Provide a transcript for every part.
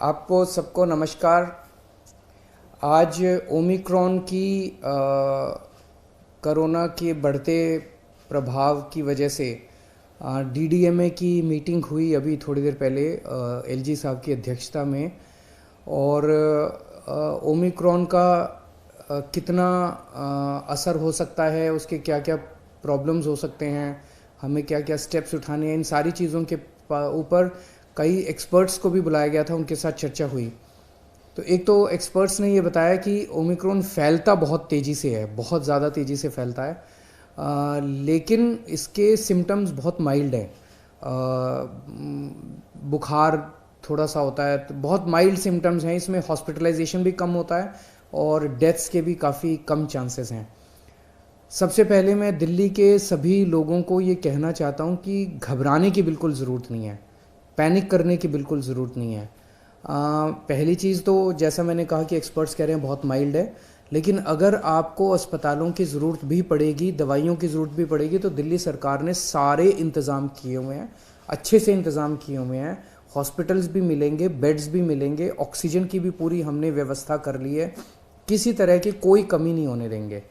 आपको सबको नमस्कार। आज ओमिक्रॉन की कोरोना के बढ़ते प्रभाव की वजह से डीडीएमए की मीटिंग हुई अभी थोड़ी देर पहले एलजी साहब की अध्यक्षता में। और ओमिक्रॉन का कितना असर हो सकता है, उसके क्या क्या प्रॉब्लम्स हो सकते हैं, हमें क्या क्या स्टेप्स उठाने हैं, इन सारी चीज़ों के ऊपर कई एक्सपर्ट्स को भी बुलाया गया था, उनके साथ चर्चा हुई। तो एक तो एक्सपर्ट्स ने ये बताया कि ओमिक्रॉन फैलता बहुत तेज़ी से है, बहुत ज़्यादा तेज़ी से फैलता है, लेकिन इसके सिम्टम्स बहुत माइल्ड हैं। बुखार थोड़ा सा होता है, तो बहुत माइल्ड सिम्टम्स हैं, इसमें हॉस्पिटलाइजेशन भी कम होता है और डेथ्स के भी काफ़ी कम चांसेस हैं। सबसे पहले मैं दिल्ली के सभी लोगों को ये कहना चाहता हूँ कि घबराने की बिल्कुल ज़रूरत नहीं है, पैनिक करने की बिल्कुल ज़रूरत नहीं है। पहली चीज़ तो जैसा मैंने कहा कि एक्सपर्ट्स कह रहे हैं बहुत माइल्ड है, लेकिन अगर आपको अस्पतालों की ज़रूरत भी पड़ेगी, दवाइयों की ज़रूरत भी पड़ेगी, तो दिल्ली सरकार ने सारे इंतज़ाम किए हुए हैं, अच्छे से इंतज़ाम किए हुए हैं। हॉस्पिटल्स भी मिलेंगे, बेड्स भी मिलेंगे, ऑक्सीजन की भी पूरी हमने व्यवस्था कर ली है, किसी तरह की कोई कमी नहीं होने देंगे।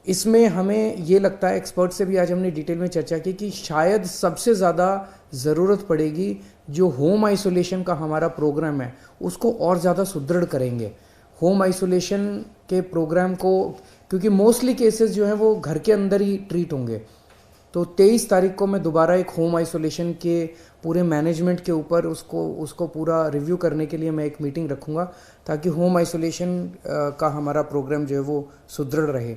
इसमें हमें ये लगता है, एक्सपर्ट से भी आज हमने डिटेल में चर्चा की, कि शायद सबसे ज़्यादा ज़रूरत पड़ेगी जो होम आइसोलेशन का हमारा प्रोग्राम है उसको और ज़्यादा सुदृढ़ करेंगे। होम आइसोलेशन के प्रोग्राम को, क्योंकि मोस्टली केसेस जो हैं वो घर के अंदर ही ट्रीट होंगे, तो 23 तारीख को मैं दोबारा एक होम आइसोलेशन के पूरे मैनेजमेंट के ऊपर उसको पूरा रिव्यू करने के लिए मैं एक मीटिंग रखूँगा, ताकि होम आइसोलेशन का हमारा प्रोग्राम जो है वो सुदृढ़ रहे।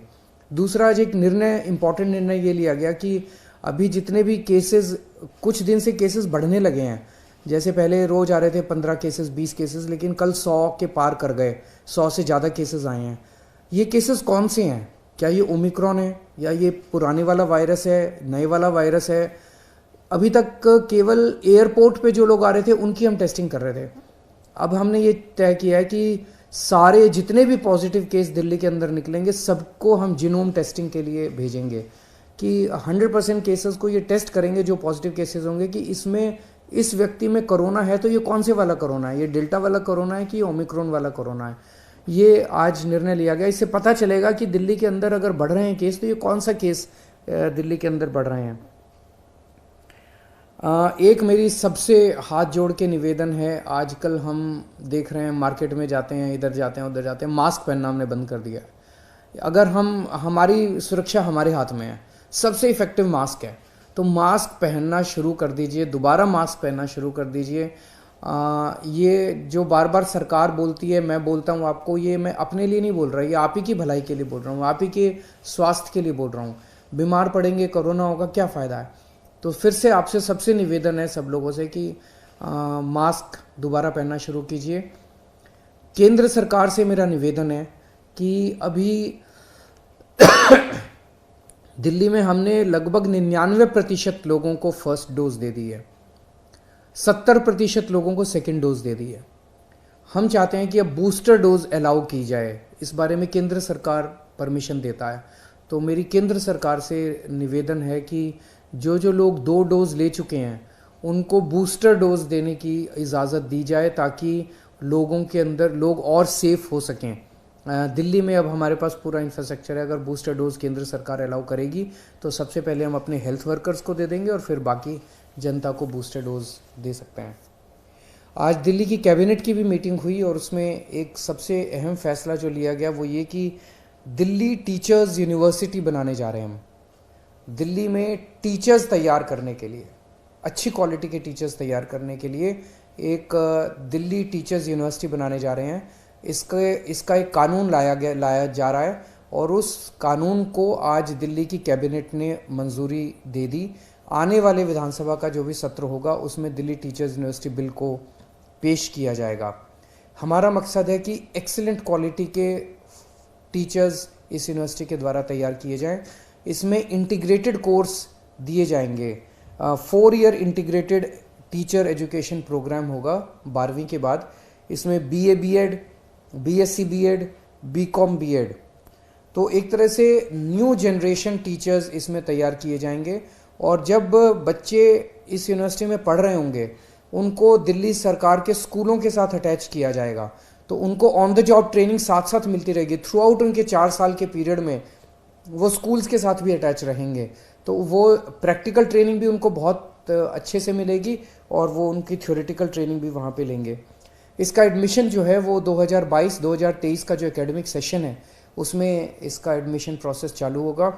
दूसरा, आज एक निर्णय, इम्पॉर्टेंट निर्णय ये लिया गया कि अभी जितने भी केसेस, कुछ दिन से केसेस बढ़ने लगे हैं, जैसे पहले रोज़ आ रहे थे 15 केसेस, 20 केसेस, लेकिन कल 100 के पार कर गए, 100 से ज़्यादा केसेस आए हैं। ये केसेस कौन से हैं? क्या ये ओमिक्रॉन है या ये पुराने वाला वायरस है, नए वाला वायरस है? अभी तक केवल एयरपोर्ट पे जो लोग आ रहे थे उनकी हम टेस्टिंग कर रहे थे। अब हमने ये तय किया है कि सारे जितने भी पॉजिटिव केस दिल्ली के अंदर निकलेंगे सबको हम जीनोम टेस्टिंग के लिए भेजेंगे, कि 100% केसेस को ये टेस्ट करेंगे जो पॉजिटिव केसेस होंगे, कि इसमें इस व्यक्ति में कोरोना है तो ये कौन से वाला कोरोना है, ये डेल्टा वाला कोरोना है कि ओमिक्रॉन वाला कोरोना है। ये आज निर्णय लिया गया। इससे पता चलेगा कि दिल्ली के अंदर अगर बढ़ रहे हैं केस, तो ये कौन सा केस दिल्ली के अंदर बढ़ रहे हैं। एक मेरी सबसे हाथ जोड़ के निवेदन है, आजकल हम देख रहे हैं मार्केट में जाते हैं, इधर जाते हैं उधर जाते हैं, मास्क पहनना हमने बंद कर दिया है। अगर हमारी सुरक्षा हमारे हाथ में है, सबसे इफेक्टिव मास्क है, तो मास्क पहनना शुरू कर दीजिए, दोबारा मास्क पहनना शुरू कर दीजिए। ये जो बार बार सरकार बोलती है, मैं बोलता हूँ आपको, ये मैं अपने लिए नहीं बोल रहा, ये आप ही की भलाई के लिए बोल रहा हूँ, आप ही के स्वास्थ्य के लिए बोल रहा हूँ। बीमार पड़ेंगे, कोरोना होगा, क्या फ़ायदा है? तो फिर से आपसे सबसे निवेदन है सब लोगों से कि मास्क दोबारा पहनना शुरू कीजिए। केंद्र सरकार से मेरा निवेदन है कि अभी दिल्ली में हमने लगभग 99% लोगों को फर्स्ट डोज दे दी है, 70% लोगों को सेकेंड डोज दे दी है। हम चाहते हैं कि अब बूस्टर डोज अलाउ की जाए, इस बारे में केंद्र सरकार परमिशन देता है। तो मेरी केंद्र सरकार से निवेदन है कि जो जो लोग 2 डोज ले चुके हैं उनको बूस्टर डोज देने की इजाज़त दी जाए, ताकि लोगों के अंदर लोग और सेफ हो सकें। दिल्ली में अब हमारे पास पूरा इंफ्रास्ट्रक्चर है, अगर बूस्टर डोज केंद्र सरकार अलाउ करेगी तो सबसे पहले हम अपने हेल्थ वर्कर्स को दे देंगे और फिर बाकी जनता को बूस्टर डोज दे सकते हैं। आज दिल्ली की कैबिनेट की भी मीटिंग हुई और उसमें एक सबसे अहम फैसला जो लिया गया वो ये कि दिल्ली टीचर्स यूनिवर्सिटी बनाने जा रहे हैं हम। दिल्ली में टीचर्स तैयार करने के लिए, अच्छी क्वालिटी के टीचर्स तैयार करने के लिए एक दिल्ली टीचर्स यूनिवर्सिटी बनाने जा रहे हैं। इसका एक कानून लाया जा रहा है और उस कानून को आज दिल्ली की कैबिनेट ने मंजूरी दे दी। आने वाले विधानसभा का जो भी सत्र होगा उसमें दिल्ली टीचर्स यूनिवर्सिटी बिल को पेश किया जाएगा। हमारा मकसद है कि एक्सीलेंट क्वालिटी के टीचर्स इस यूनिवर्सिटी के द्वारा तैयार किए जाएं। इसमें इंटीग्रेटेड कोर्स दिए जाएंगे, 4 year integrated teacher education programme होगा 12वीं के बाद। इसमें BA BEd, BSc BEd, BCom BEd, तो एक तरह से न्यू जनरेशन टीचर्स इसमें तैयार किए जाएंगे। और जब बच्चे इस यूनिवर्सिटी में पढ़ रहे होंगे उनको दिल्ली सरकार के स्कूलों के साथ अटैच किया जाएगा। तो उनको ऑन द जॉब ट्रेनिंग साथ साथ मिलती रहेगी थ्रू आउट उनके 4 साल के पीरियड में। वो स्कूल्स के साथ भी अटैच रहेंगे, तो वो प्रैक्टिकल ट्रेनिंग भी उनको बहुत अच्छे से मिलेगी और वो उनकी थ्योरेटिकल ट्रेनिंग भी वहाँ पे लेंगे। इसका एडमिशन जो है वो 2022-2023 का जो एकेडमिक सेशन है उसमें इसका एडमिशन प्रोसेस चालू होगा।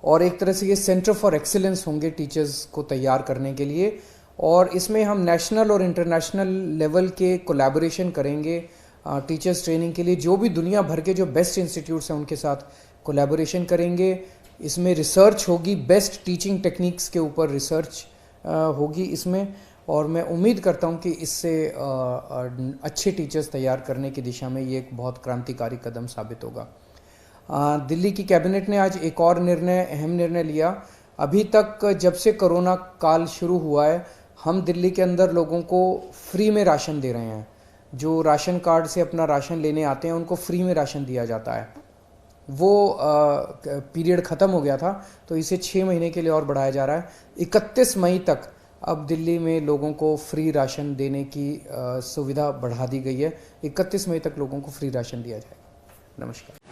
और एक तरह से ये सेंटर फॉर एक्सीलेंस होंगे टीचर्स को तैयार करने के लिए, और इसमें हम नेशनल और इंटरनेशनल लेवल के कोलैबोरेशन करेंगे टीचर्स ट्रेनिंग के लिए। जो भी दुनिया भर के जो बेस्ट इंस्टीट्यूट्स हैं उनके साथ कोलैबोरेशन करेंगे। इसमें रिसर्च होगी, बेस्ट टीचिंग टेक्निक्स के ऊपर रिसर्च होगी इसमें, और मैं उम्मीद करता हूं कि इससे अच्छे टीचर्स तैयार करने की दिशा में ये एक बहुत क्रांतिकारी कदम साबित होगा। दिल्ली की कैबिनेट ने आज एक और अहम निर्णय लिया। अभी तक जब से कोरोना काल शुरू हुआ है, हम दिल्ली के अंदर लोगों को फ्री में राशन दे रहे हैं। जो राशन कार्ड से अपना राशन लेने आते हैं उनको फ्री में राशन दिया जाता है। वो पीरियड ख़त्म हो गया था, तो इसे 6 महीने के लिए और बढ़ाया जा रहा है। 31 मई तक अब दिल्ली में लोगों को फ्री राशन देने की सुविधा बढ़ा दी गई है। 31 मई तक लोगों को फ्री राशन दिया जाएगा। नमस्कार।